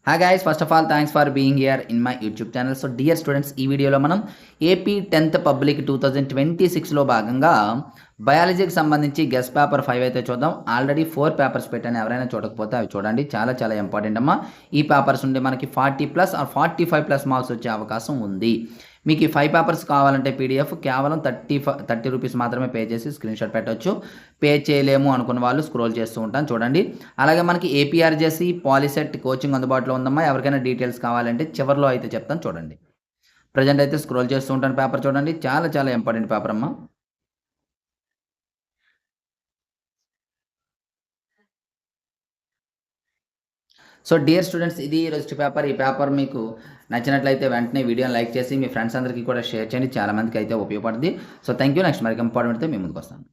Hi guys, first of all thanks for being here in my YouTube channel. So dear students, ఈ వీడియోలో మనం AP 10th public 2026లో భాగంగా బయాలజీకి సంబంధించి guest paper 5 అయితే చూద్దాం. ఆల్రెడీ 4 పేపర్స్ పెట్టాను, ఎవరైనా చూడకపోతే అవి చూడండి. చాలా చాలా ఇంపార్టెంట్ అమ్మా. ఈ పేపర్స్ ఉంటే మనకి 40+ ఆర్ 45+ మార్క్స్ వచ్చే అవకాశం ఉంది. మీకు ఈ 5 పేపర్స్ కావాలంటే పీడిఎఫ్ కేవలం 30 రూపీస్ మాత్రమే పే చేసి స్క్రీన్ షాట్ పెట్టవచ్చు. పే చేయలేము అనుకున్న వాళ్ళు స్క్రోల్ చేస్తూ ఉంటాను చూడండి. అలాగే మనకి ఏపీఆర్జేసీ పాలిసెట్ కోచింగ్ అందుబాటులో ఉందమ్మా. ఎవరికైనా డీటెయిల్స్ కావాలంటే చివరిలో అయితే చెప్తాను చూడండి. ప్రజెంట్ అయితే స్క్రోల్ చేస్తూ ఉంటాను. పేపర్ చూడండి, చాలా చాలా ఇంపార్టెంట్ పేపర్ అమ్మా. సో డియర్ స్టూడెంట్స్, ఇది ఈరోజు పేపర్. ఈ పేపర్ మీకు నచ్చినట్లయితే వెంటనే వీడియోని లైక్ చేసి మీ ఫ్రెండ్స్ అందరికీ కూడా షేర్ చేయండి. చాలా మందికి అయితే ఉపయోగపడుతుంది. So thank you. నెక్స్ట్ మరి ఇంపార్టెంట్ అయితే మీ ముందుకు వస్తాను.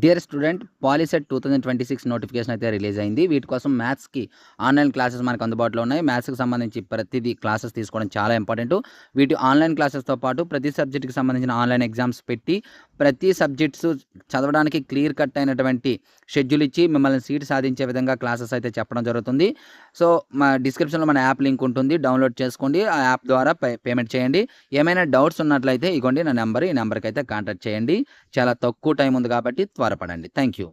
డియర్ స్టూడెంట్, పాలిసెట్ 2026 నోటిఫికేషన్ అయితే రిలీజ్ అయింది. వీటి కోసం మ్యాథ్స్కి ఆన్లైన్ క్లాసెస్ మనకు అందుబాటులో ఉన్నాయి. మ్యాథ్స్కి సంబంధించి ప్రతిదీ క్లాసెస్ తీసుకోవడం చాలా ఇంపార్టెంట్. వీటి ఆన్లైన్ క్లాసెస్తో పాటు ప్రతి సబ్జెక్ట్కి సంబంధించిన ఆన్లైన్ ఎగ్జామ్స్ పెట్టి ప్రతి సబ్జెక్ట్స్ చదవడానికి క్లియర్ కట్ అయినటువంటి షెడ్యూల్ ఇచ్చి మిమ్మల్ని సీట్ సాధించే విధంగా క్లాసెస్ అయితే చెప్పడం జరుగుతుంది. సో మా డిస్క్రిప్షన్లో మన యాప్ లింక్ ఉంటుంది, డౌన్లోడ్ చేసుకోండి. ఆ యాప్ ద్వారా పేమెంట్ చేయండి. ఏమైనా డౌట్స్ ఉన్నట్లయితే ఇగోండి నా నెంబర్, ఈ నెంబర్కి అయితే కాంటాక్ట్ చేయండి. చాలా తక్కువ టైం ఉంది కాబట్టి త్వరపడండి. Thank you.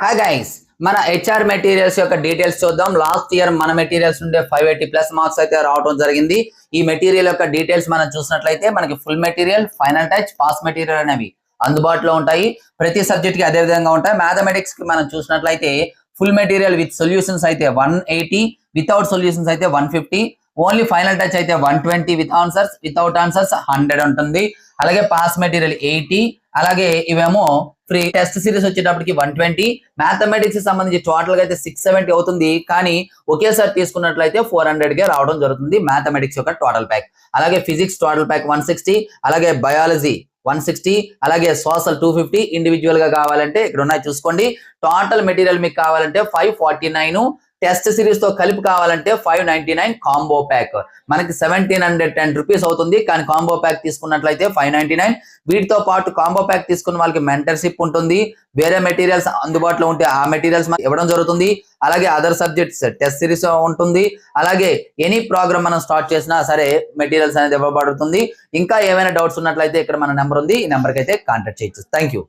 హాయ్ గైస్, మన హెచ్ఆర్ మెటీరియల్స్ యొక్క డీటెయిల్స్ చూద్దాం. లాస్ట్ ఇయర్ మన మెటీరియల్స్ నుండే 580+ మార్క్స్ అయితే రావడం జరిగింది. ఈ మెటీరియల్ యొక్క డీటెయిల్స్ మనం చూసినట్లయితే మనకి full material, final touch, pass material అనేవి అందుబాటులో ఉంటాయి. ప్రతి సబ్జెక్ట్ కి అదే విధంగా ఉంటాయి. మ్యాథమెటిక్స్ కి మనం చూసినట్లయితే ఫుల్ మెటీరియల్ విత్ సొల్యూషన్స్ అయితే 180, వితౌట్ సొల్యూషన్స్ అయితే 150, ఓన్లీ ఫైనల్ టచ్ అయితే 120, విత్ ఆన్సర్స్, వితౌట్ ఆన్సర్స్ 100 ఉంటుంది. అలాగే పాస్ మెటీరియల్ 80, అలాగే ఇవేమో ఫ్రీ. టెస్ట్ సిరీస్ వచ్చేటప్పటికి 120. మ్యాథమెటిక్స్ సంబంధించి టోటల్ గా అయితే 670 అవుతుంది. కానీ ఒకేసారి తీసుకున్నట్లయితే 400 గా రావడం జరుగుతుంది మ్యాథమెటిక్స్ యొక్క టోటల్ ప్యాక్. అలాగే ఫిజిక్స్ టోటల్ ప్యాక్ 160, అలాగే బయాలజీ 160, అలాగే సోషల్ 250. ఇండివిజువల్ గా కావాలంటే ఇక్కడ ఉన్నాయి చూసుకోండి. టోటల్ మెటీరియల్ మీకు కావాలంటే 549. టెస్ట్ సిరీస్ తో కలిపి కావాలంటే 599 కాంబో ప్యాక్. మనకి 1710 రూపీస్ అవుతుంది. కానీ కాంబో ప్యాక్ తీసుకున్నట్లయితే 599. వీటితో పాటు కాంబో ప్యాక్ తీసుకున్న వాళ్ళకి మెంటర్షిప్ ఉంటుంది. వేరే మెటీరియల్స్ అందుబాటులో ఉంటే ఆ మెటీరియల్స్ ఇవ్వడం జరుగుతుంది. అలాగే అదర్ సబ్జెక్ట్స్ టెస్ట్ సిరీస్ ఉంటుంది. అలాగే ఎనీ ప్రోగ్రామ్ మనం స్టార్ట్ చేసినా సరే మెటీరియల్స్ అనేది ఇవ్వబడుతుంది. ఇంకా ఏమైనా డౌట్స్ ఉన్నట్లయితే ఇక్కడ మన నెంబర్ ఉంది, ఈ నెంబర్కి అయితే కాంటాక్ట్ చేయొచ్చు. Thank you.